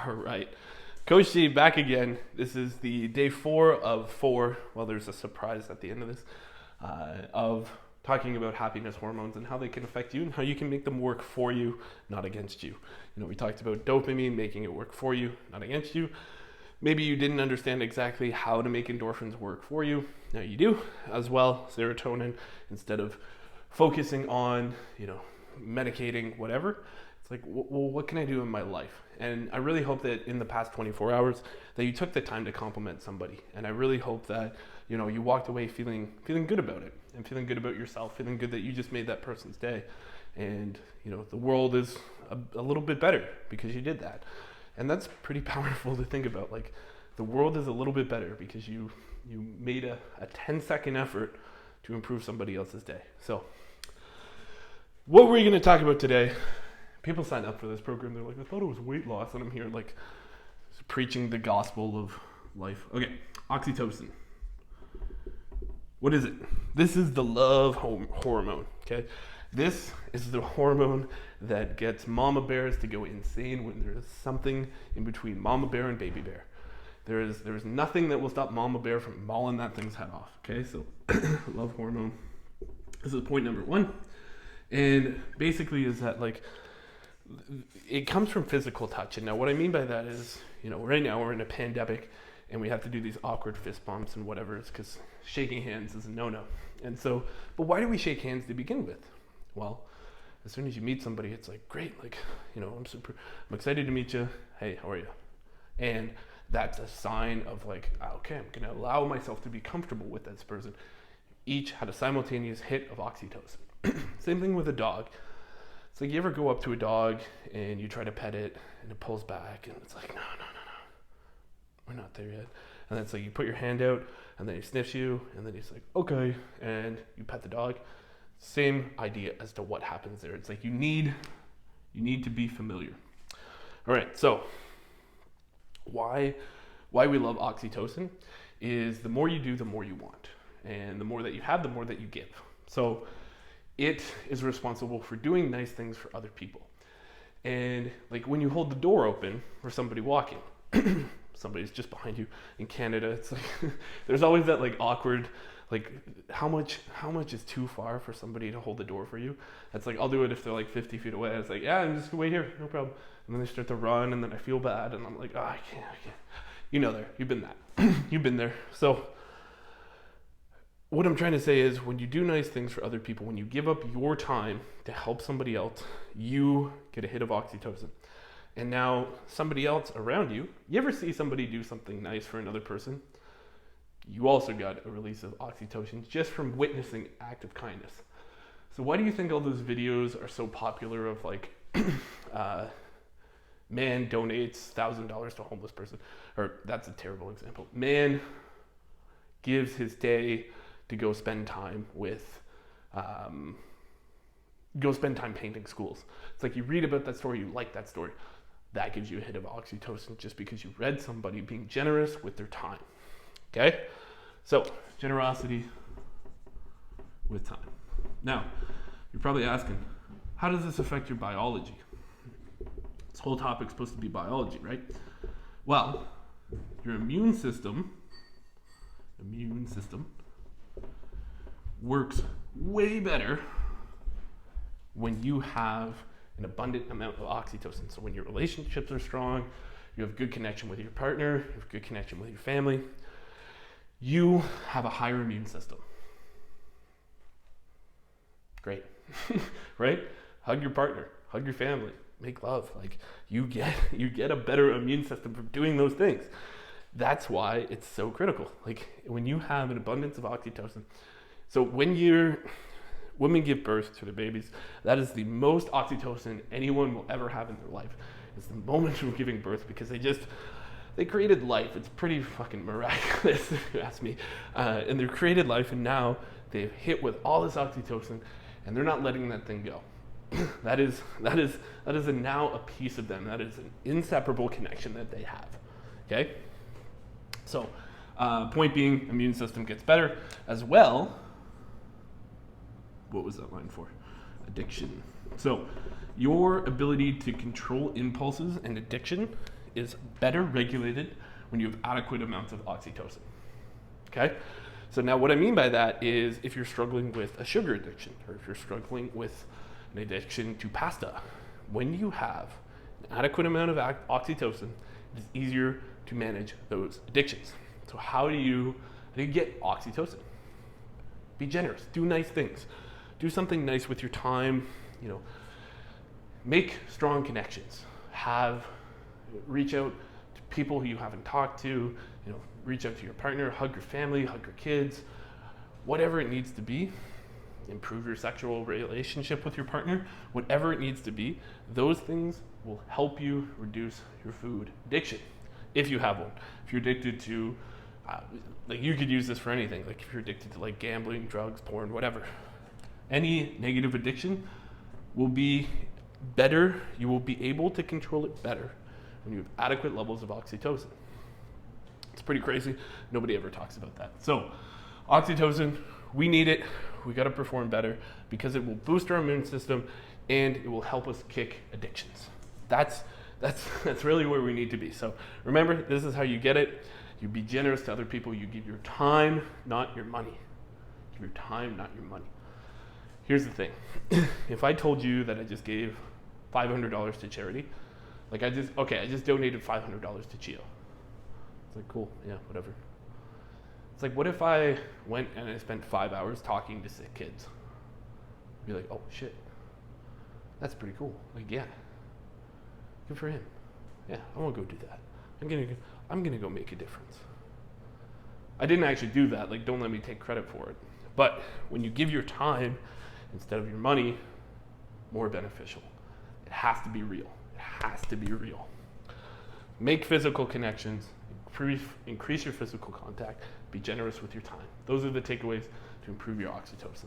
All right. Coach C back again. This is the day 4 of 4. Well, there's a surprise at the end of this, of talking about happiness hormones and how they can affect you and how you can make them work for you, not against you. You know, we talked about dopamine, making it work for you, not against you. Maybe you didn't understand exactly how to make endorphins work for you. Now you do as well. Serotonin, instead of focusing on, medicating whatever, it's like, well, what can I do in my life? And I really hope that in the past 24 hours that you took the time to compliment somebody. And I really hope that, you walked away feeling good about it and feeling good about yourself, feeling good that you just made that person's day. And, the world is a little bit better because you did that. And that's pretty powerful to think about. Like, the world is a little bit better because you made a 10-second effort to improve somebody else's day. So what we're going to talk about today, people sign up for this program, they're like, I thought it was weight loss, and I'm here like preaching the gospel of life. Okay, oxytocin. What is it? This is the love hormone, okay? This is the hormone that gets mama bears to go insane when there's something in between mama bear and baby bear. There's nothing that will stop mama bear from mauling that thing's head off, okay? So love hormone. This is point number 1. And basically is that, like, it comes from physical touch. And now what I mean by that is, right now we're in a pandemic and we have to do these awkward fist bumps and whatever. It's because shaking hands is a no-no. And so, but why do we shake hands to begin with? Well, as soon as you meet somebody, it's like, great, like, I'm excited to meet you. Hey, how are you? And that's a sign of like, okay, I'm going to allow myself to be comfortable with this person. Each had a simultaneous hit of oxytocin. Same thing with a dog. It's like, you ever go up to a dog and you try to pet it and it pulls back and it's like, no, we're not there yet. And then it's like, you put your hand out and then he sniffs you and then he's like, okay, and you pet the dog. Same idea as to what happens there. It's like, you need to be familiar. All right, so why we love oxytocin is the more you do, the more you want. And the more that you have, the more that you give. So it is responsible for doing nice things for other people. And like when you hold the door open for somebody walking, somebody's just behind you. In Canada, it's like there's always that like awkward, like how much is too far for somebody to hold the door for you? That's like, I'll do it if they're like 50 feet away. It's like, yeah, I'm just gonna wait here, no problem. And then they start to run and then I feel bad and I'm like, oh, I can't. You've been that. You've been there. So what I'm trying to say is, when you do nice things for other people, when you give up your time to help somebody else, you get a hit of oxytocin. And now somebody else around you ever see somebody do something nice for another person? You also got a release of oxytocin just from witnessing act of kindness. So why do you think all those videos are so popular of like, man donates $1,000 to a homeless person? Or that's a terrible example. Man gives his day to go spend time painting schools. It's like, you read about that story, you like that story. That gives you a hit of oxytocin just because you read somebody being generous with their time. Okay? So, generosity with time. Now, you're probably asking, how does this affect your biology? This whole topic's supposed to be biology, right? Well, your immune system works way better when you have an abundant amount of oxytocin. So when your relationships are strong, you have good connection with your partner, you have good connection with your family, you have a higher immune system. Great, right? Hug your partner, hug your family, make love. Like, you get a better immune system from doing those things. That's why it's so critical. Like, when you have an abundance of oxytocin, so when women give birth to their babies, that is the most oxytocin anyone will ever have in their life. It's the moment of giving birth, because they created life. It's pretty fucking miraculous, if you ask me. And they created life, and now they've hit with all this oxytocin, and they're not letting that thing go. That is now a piece of them. That is an inseparable connection that they have. Okay? So, point being, immune system gets better as well. What was that line for? Addiction. So, your ability to control impulses and addiction is better regulated when you have adequate amounts of oxytocin. Okay? So now what I mean by that is if you're struggling with a sugar addiction, or if you're struggling with an addiction to pasta, when you have an adequate amount of oxytocin, it is easier to manage those addictions. So how do you get oxytocin? Be generous, do nice things. Do something nice with your time, make strong connections. Reach out to people who you haven't talked to, reach out to your partner, hug your family, hug your kids, whatever it needs to be. Improve your sexual relationship with your partner, whatever it needs to be. Those things will help you reduce your food addiction, if you have one. If you're addicted to, you could use this for anything. Like if you're addicted to gambling, drugs, porn, whatever. Any negative addiction will be better. You will be able to control it better when you have adequate levels of oxytocin. It's pretty crazy. Nobody ever talks about that. So, oxytocin, we need it. We got to perform better because it will boost our immune system and it will help us kick addictions. That's really where we need to be. So remember, this is how you get it. You be generous to other people. You give your time, not your money. Give your time, not your money. Here's the thing. If I told you that I just gave $500 to charity, I just donated $500 to Chio. It's like, cool, yeah, whatever. It's like, what if I went and I spent 5 hours talking to sick kids? I'd be like, oh shit, that's pretty cool. Yeah, good for him. Yeah, I want to go do that. I'm gonna go make a difference. I didn't actually do that. Don't let me take credit for it. But when you give your time instead of your money, more beneficial. It has to be real. It has to be real. Make physical connections. Increase your physical contact. Be generous with your time. Those are the takeaways to improve your oxytocin.